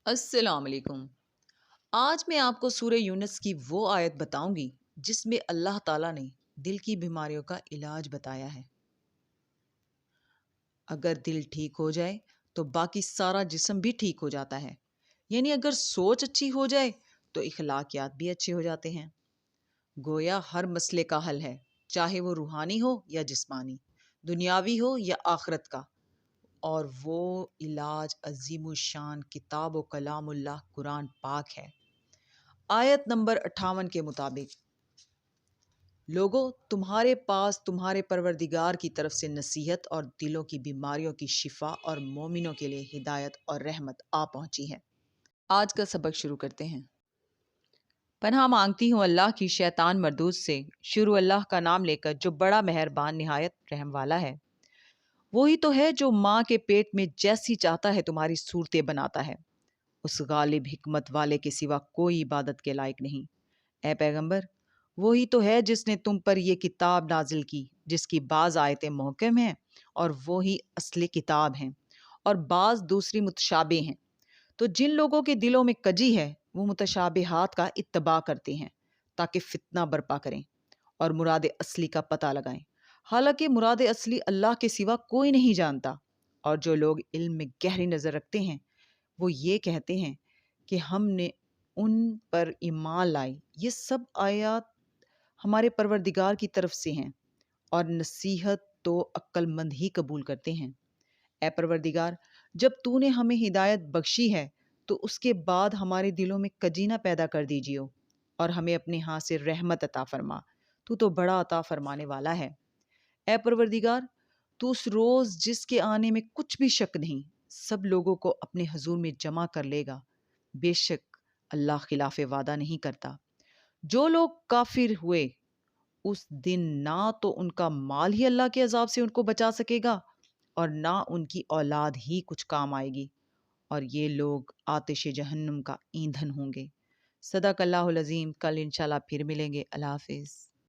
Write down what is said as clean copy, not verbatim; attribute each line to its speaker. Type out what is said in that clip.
Speaker 1: السلام علیکم۔ آج میں آپ کو سورہ یونس کی وہ آیت بتاؤں گی جس میں اللہ تعالیٰ نے دل کی بیماریوں کا علاج بتایا ہے۔ اگر دل ٹھیک ہو جائے تو باقی سارا جسم بھی ٹھیک ہو جاتا ہے، یعنی اگر سوچ اچھی ہو جائے تو اخلاقیات بھی اچھے ہو جاتے ہیں۔ گویا ہر مسئلے کا حل ہے، چاہے وہ روحانی ہو یا جسمانی، دنیاوی ہو یا آخرت کا، اور وہ علاج عظیم الشان کتاب و کلام اللہ قرآن پاک ہے۔ آیت نمبر 58 کے مطابق، لوگو تمہارے پاس تمہارے پروردگار کی طرف سے نصیحت اور دلوں کی بیماریوں کی شفا اور مومنوں کے لیے ہدایت اور رحمت آ پہنچی ہے۔ آج کا سبق شروع کرتے ہیں۔ پناہ مانگتی ہوں اللہ کی شیطان مردود سے، شروع اللہ کا نام لے کر جو بڑا مہربان نہایت رحم والا ہے۔ وہی تو ہے جو ماں کے پیٹ میں جیسی چاہتا ہے تمہاری صورتیں بناتا ہے، اس غالب حکمت والے کے سوا کوئی عبادت کے لائق نہیں۔ اے پیغمبر، وہی تو ہے جس نے تم پر یہ کتاب نازل کی، جس کی بعض آیتیں محکم ہیں اور وہی اصل کتاب ہیں، اور بعض دوسری متشابہ ہیں۔ تو جن لوگوں کے دلوں میں کجی ہے وہ متشابہات کا اتباع کرتے ہیں تاکہ فتنہ برپا کریں اور مراد اصلی کا پتہ لگائیں، حالانکہ مراد اصلی اللہ کے سوا کوئی نہیں جانتا۔ اور جو لوگ علم میں گہری نظر رکھتے ہیں وہ یہ کہتے ہیں کہ ہم نے ان پر ایمان لائی، یہ سب آیات ہمارے پروردگار کی طرف سے ہیں، اور نصیحت تو عقل مند ہی قبول کرتے ہیں۔ اے پروردگار، جب تو نے ہمیں ہدایت بخشی ہے تو اس کے بعد ہمارے دلوں میں کجی نہ پیدا کر دیجیو، اور ہمیں اپنے ہاں سے رحمت عطا فرما، تو بڑا عطا فرمانے والا ہے۔ اے پروردگار، تو اس روز جس کے آنے میں کچھ بھی شک نہیں، سب لوگوں کو اپنے حضور میں جمع کر لے گا۔ بے شک اللہ خلاف وعدہ نہیں کرتا۔ جو لوگ کافر ہوئے اس دن نہ تو ان کا مال ہی اللہ کے عذاب سے ان کو بچا سکے گا اور نہ ان کی اولاد ہی کچھ کام آئے گی، اور یہ لوگ آتش جہنم کا ایندھن ہوں گے۔ صدق اللہ العظیم۔ کل انشاءاللہ پھر ملیں گے۔ اللہ حافظ۔